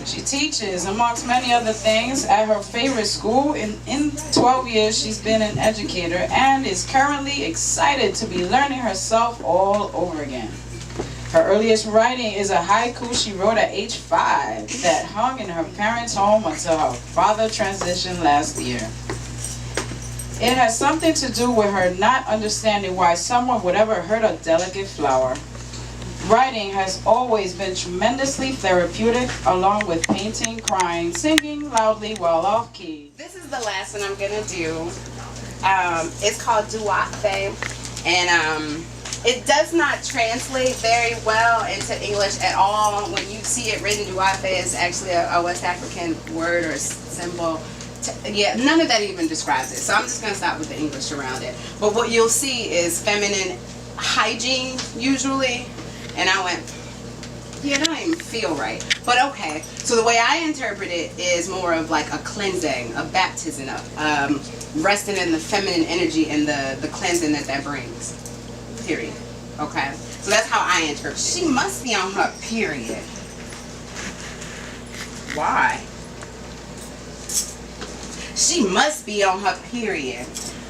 She teaches, amongst many other things, at her favorite school. In 12 years, she's been an educator and is currently excited to be learning herself all over again. Her earliest writing is a haiku she wrote at age 5 that hung in her parents' home until her father transitioned last year. It has something to do with her not understanding why someone would ever hurt a delicate flower. Writing has always been tremendously therapeutic, along with painting, crying, singing loudly while off key. This is the last one I'm gonna do. It's called Duafe, and it does not translate very well into English at all. When you see it written, Duafe is actually a West African word or symbol. Yeah, none of that even describes it. So I'm just gonna stop with the English around it. But what you'll see is feminine hygiene usually. And I went, yeah, that don't even feel right. But okay, so the way I interpret it is more of like a cleansing, a baptism, resting in the feminine energy and the cleansing that brings. Period. Okay? So that's how I interpret it. She must be on her period. Why? She must be on her period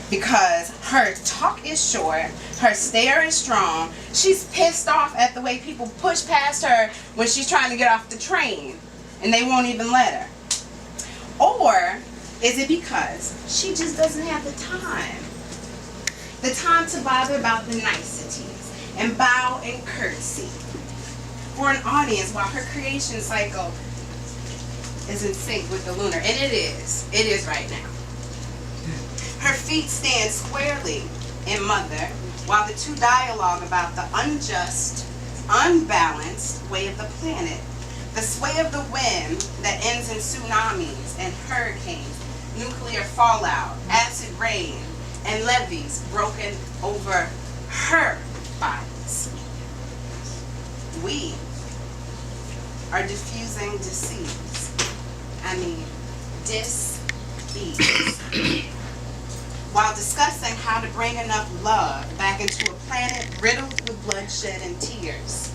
because her talk is short, her stare is strong. She's pissed off at the way people push past her when she's trying to get off the train and they won't even let her. Or is it because she just doesn't have the time? The time to bother about the niceties and bow and curtsy for an audience while her creation cycle is in sync with the lunar. And it is. It is right now. Her feet stand squarely in mother, while the two dialogue about the unjust, unbalanced way of the planet, the sway of the wind that ends in tsunamis and hurricanes, nuclear fallout, acid rain, and levees broken over her bodies. We are diffusing disease. I mean, dis-ease. While discussing how to bring enough love back into a planet riddled with bloodshed and tears,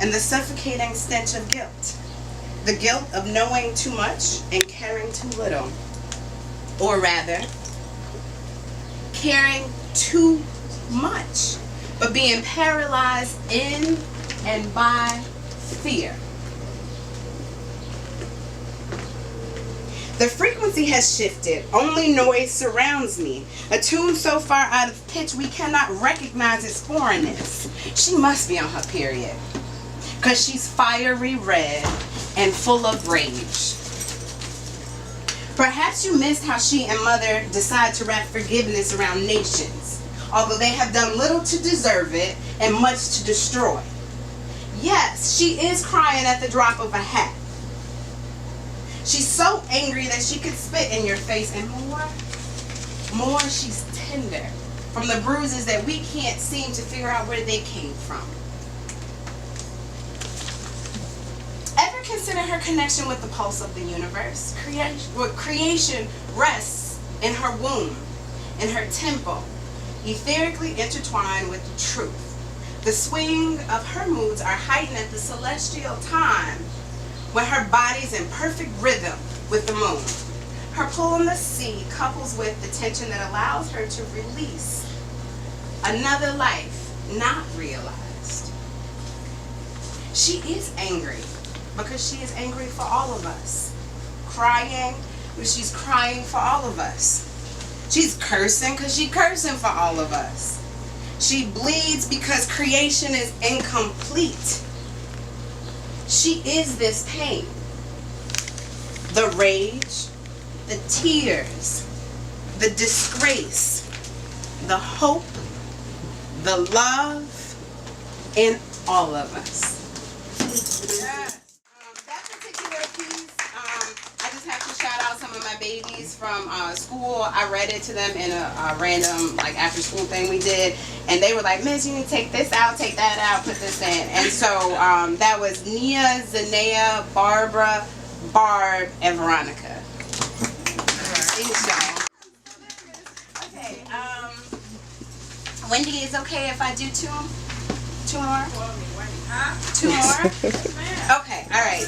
and the suffocating stench of guilt. The guilt of knowing too much and caring too little. Or rather, caring too much, but being paralyzed in and by fear. The frequency has shifted. Only noise surrounds me. A tune so far out of pitch we cannot recognize its foreignness. She must be on her period, because she's fiery red and full of rage. Perhaps you missed how she and mother decide to wrap forgiveness around nations, although they have done little to deserve it and much to destroy. Yes, she is crying at the drop of a hat. She's so angry that she could spit in your face, and more she's tender from the bruises that we can't seem to figure out where they came from. Ever consider her connection with the pulse of the universe? Creation rests in her womb, in her temple, etherically intertwined with the truth. The swing of her moods are heightened at the celestial time, when her body's in perfect rhythm with the moon. Her pull on the sea couples with the tension that allows her to release another life not realized. She is angry because she is angry for all of us. Crying because she's crying for all of us. She's cursing because she's cursing for all of us. She bleeds because creation is incomplete. She is this pain, the rage, the tears, the disgrace, the hope, the love in all of us. That particular piece, I just have to shout out some of my babies from school. I read it to them in a random after school thing we did, and they were like, "Miss, you need to take this out, take that out, put this in." And so that was Nia, Zanea, Barbara, Barb, and Veronica. Thanks, y'all. Okay, Wendy, is it okay if I do two more? Two more? Okay, all right.